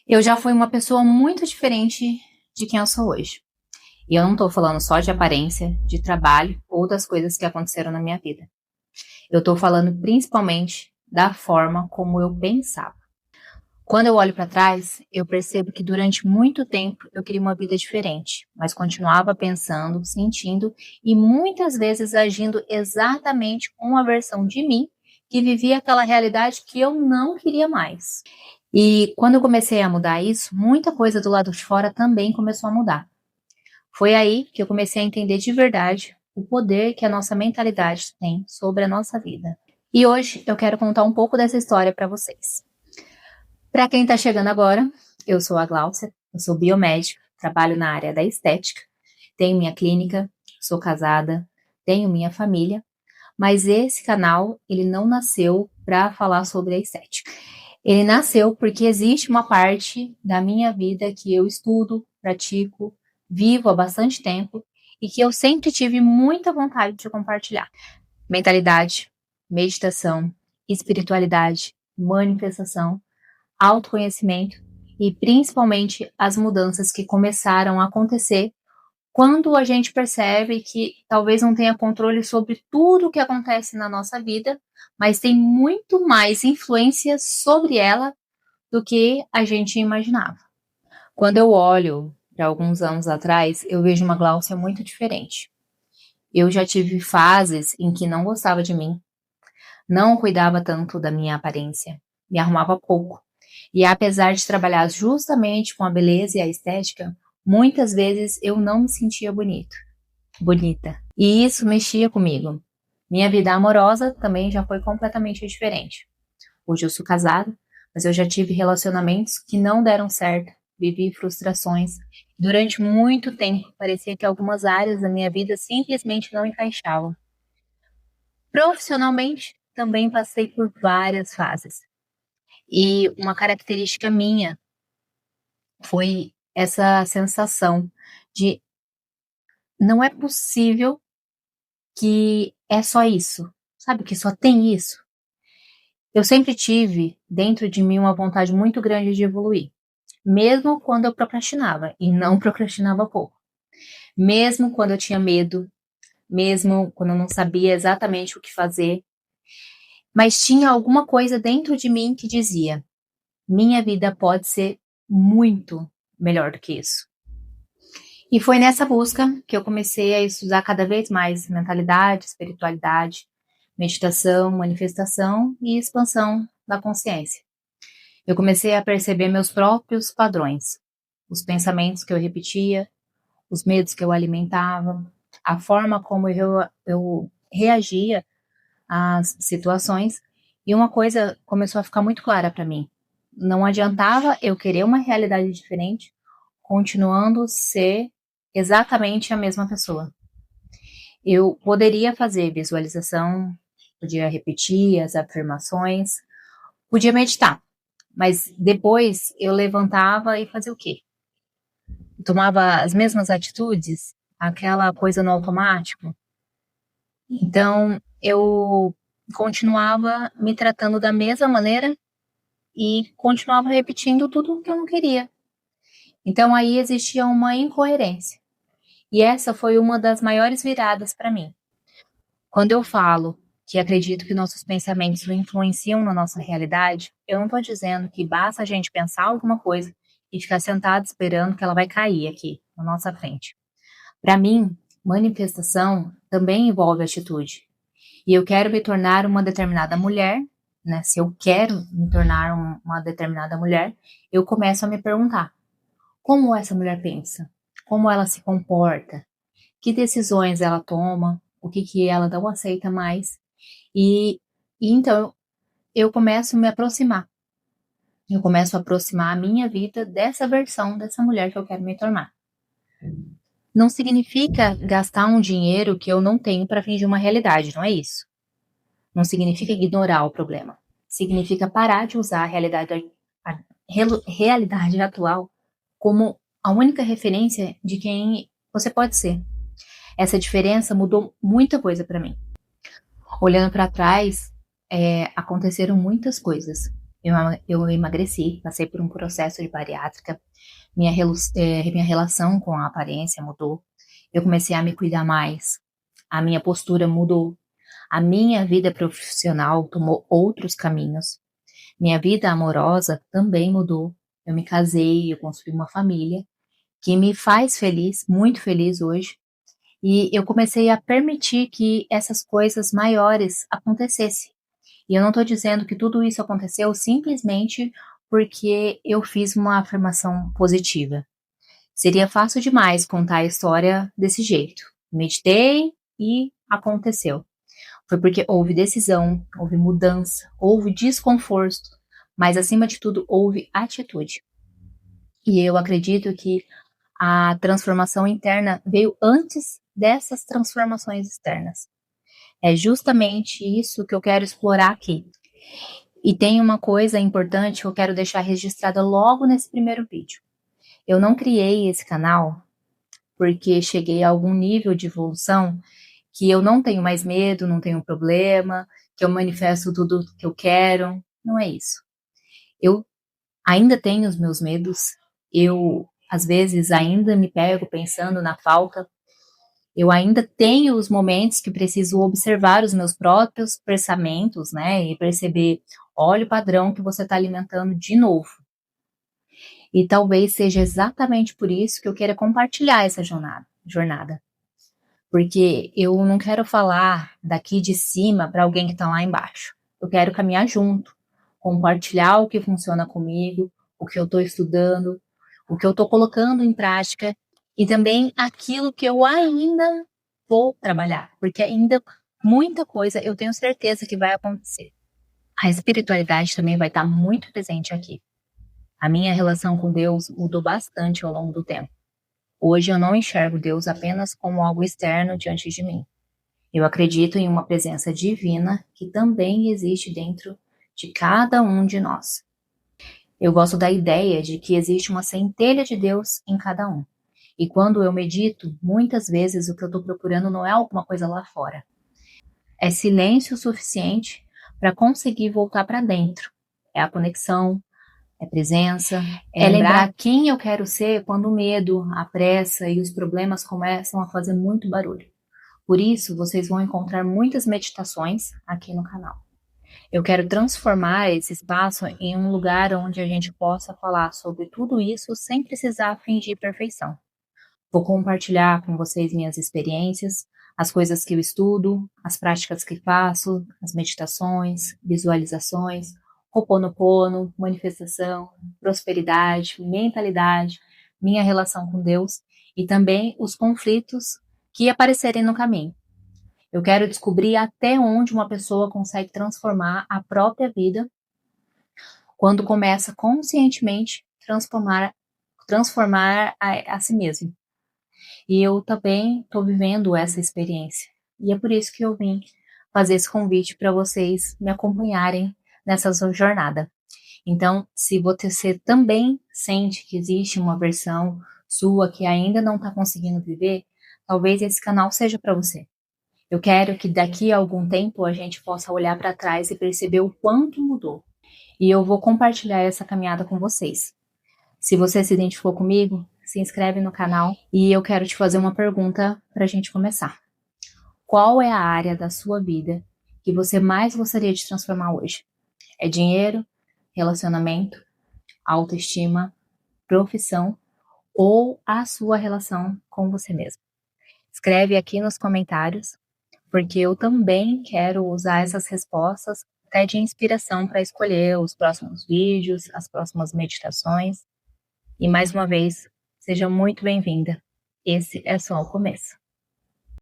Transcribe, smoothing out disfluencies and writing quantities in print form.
Eu já fui uma pessoa muito diferente de quem eu sou hoje. E eu não tô falando só de aparência, de trabalho ou das coisas que aconteceram na minha vida. Eu tô falando principalmente da forma como eu pensava. Quando eu olho para trás, eu percebo que durante muito tempo eu queria uma vida diferente, mas continuava pensando, sentindo e muitas vezes agindo exatamente com a versão de mim que vivia aquela realidade que eu não queria mais. E quando eu comecei a mudar isso, muita coisa do lado de fora também começou a mudar. Foi aí que eu comecei a entender de verdade o poder que a nossa mentalidade tem sobre a nossa vida. E hoje eu quero contar um pouco dessa história para vocês. Para quem está chegando agora, eu sou a Gláucia, eu sou biomédica, trabalho na área da estética, tenho minha clínica, sou casada, tenho minha família, mas esse canal ele não nasceu para falar sobre a estética. Ele nasceu porque existe uma parte da minha vida que eu estudo, pratico, vivo há bastante tempo e que eu sempre tive muita vontade de compartilhar. Mentalidade, meditação, espiritualidade, manifestação, autoconhecimento e principalmente as mudanças que começaram a acontecer quando a gente percebe que talvez não tenha controle sobre tudo o que acontece na nossa vida, mas tem muito mais influência sobre ela do que a gente imaginava. Quando eu olho para alguns anos atrás, eu vejo uma Gláucia muito diferente. Eu já tive fases em que não gostava de mim, não cuidava tanto da minha aparência, me arrumava pouco. E apesar de trabalhar justamente com a beleza e a estética, muitas vezes eu não me sentia bonita. E isso mexia comigo. Minha vida amorosa também já foi completamente diferente. Hoje eu sou casada, mas eu já tive relacionamentos que não deram certo, vivi frustrações. Durante muito tempo, parecia que algumas áreas da minha vida simplesmente não encaixavam. Profissionalmente, também passei por várias fases. E uma característica minha foi essa sensação de não é possível que é só isso, sabe? Que só tem isso. Eu sempre tive dentro de mim uma vontade muito grande de evoluir, mesmo quando eu procrastinava, e não procrastinava pouco. Mesmo quando eu tinha medo, mesmo quando eu não sabia exatamente o que fazer, mas tinha alguma coisa dentro de mim que dizia: minha vida pode ser muito melhor do que isso. E foi nessa busca que eu comecei a estudar cada vez mais mentalidade, espiritualidade, meditação, manifestação e expansão da consciência. Eu comecei a perceber meus próprios padrões, os pensamentos que eu repetia, os medos que eu alimentava, a forma como eu reagia às situações. E uma coisa começou a ficar muito clara para mim. Não adiantava eu querer uma realidade diferente, continuando ser exatamente a mesma pessoa. Eu poderia fazer visualização, podia repetir as afirmações, podia meditar, mas depois eu levantava e fazia o quê? Tomava as mesmas atitudes, aquela coisa no automático. Então eu continuava me tratando da mesma maneira e continuava repetindo tudo o que eu não queria. Então aí existia uma incoerência. E essa foi uma das maiores viradas para mim. Quando eu falo que acredito que nossos pensamentos influenciam na nossa realidade, eu não estou dizendo que basta a gente pensar alguma coisa e ficar sentado esperando que ela vai cair aqui na nossa frente. Para mim, manifestação também envolve atitude. E eu quero me tornar uma determinada mulher, né? Se eu quero me tornar uma determinada mulher, eu começo a me perguntar: como essa mulher pensa? Como ela se comporta? Que decisões ela toma? O que ela não aceita mais? E então eu começo a me aproximar. Eu começo a aproximar a minha vida dessa versão dessa mulher que eu quero me tornar. Não significa gastar um dinheiro que eu não tenho para fingir uma realidade, não é isso. Não significa ignorar o problema. Significa parar de usar a realidade atual como a única referência de quem você pode ser. Essa diferença mudou muita coisa para mim. Olhando para trás, aconteceram muitas coisas. Eu emagreci, passei por um processo de bariátrica, minha relação com a aparência mudou, eu comecei a me cuidar mais, a minha postura mudou, a minha vida profissional tomou outros caminhos, minha vida amorosa também mudou. Eu me casei, eu construí uma família que me faz feliz, muito feliz hoje, e eu comecei a permitir que essas coisas maiores acontecessem. E eu não estou dizendo que tudo isso aconteceu simplesmente porque eu fiz uma afirmação positiva. Seria fácil demais contar a história desse jeito. Meditei e aconteceu. Foi porque houve decisão, houve mudança, houve desconforto, mas acima de tudo houve atitude. E eu acredito que a transformação interna veio antes dessas transformações externas. É justamente isso que eu quero explorar aqui. E tem uma coisa importante que eu quero deixar registrada logo nesse primeiro vídeo. Eu não criei esse canal porque cheguei a algum nível de evolução que eu não tenho mais medo, não tenho problema, que eu manifesto tudo que eu quero. Não é isso. Eu ainda tenho os meus medos, eu às vezes ainda me pego pensando na falta, eu ainda tenho os momentos que preciso observar os meus próprios pensamentos, né, e perceber, olha o padrão que você está alimentando de novo. E talvez seja exatamente por isso que eu quero compartilhar essa jornada. Porque eu não quero falar daqui de cima para alguém que está lá embaixo. Eu quero caminhar junto, compartilhar o que funciona comigo, o que eu estou estudando, o que eu estou colocando em prática e também aquilo que eu ainda vou trabalhar, porque ainda muita coisa eu tenho certeza que vai acontecer. A espiritualidade também vai estar muito presente aqui. A minha relação com Deus mudou bastante ao longo do tempo. Hoje eu não enxergo Deus apenas como algo externo diante de mim. Eu acredito em uma presença divina que também existe dentro de cada um de nós. Eu gosto da ideia de que existe uma centelha de Deus em cada um. E quando eu medito, muitas vezes o que eu estou procurando não é alguma coisa lá fora. É silêncio suficiente para conseguir voltar para dentro. É a conexão, é presença, é lembrar quem eu quero ser quando o medo, a pressa e os problemas começam a fazer muito barulho. Por isso, vocês vão encontrar muitas meditações aqui no canal. Eu quero transformar esse espaço em um lugar onde a gente possa falar sobre tudo isso sem precisar fingir perfeição. Vou compartilhar com vocês minhas experiências, as coisas que eu estudo, as práticas que faço, as meditações, visualizações, Ho'oponopono, manifestação, prosperidade, mentalidade, minha relação com Deus e também os conflitos que aparecerem no caminho. Eu quero descobrir até onde uma pessoa consegue transformar a própria vida quando começa conscientemente transformar a si mesmo. E eu também estou vivendo essa experiência. E é por isso que eu vim fazer esse convite para vocês me acompanharem nessa jornada. Então, se você também sente que existe uma versão sua que ainda não está conseguindo viver, talvez esse canal seja para você. Eu quero que daqui a algum tempo a gente possa olhar para trás e perceber o quanto mudou. E eu vou compartilhar essa caminhada com vocês. Se você se identificou comigo, se inscreve no canal e eu quero te fazer uma pergunta para a gente começar. Qual é a área da sua vida que você mais gostaria de transformar hoje? É dinheiro, relacionamento, autoestima, profissão ou a sua relação com você mesmo? Escreve aqui nos comentários, porque eu também quero usar essas respostas até de inspiração para escolher os próximos vídeos, as próximas meditações. E mais uma vez, seja muito bem-vinda. Esse é só o começo.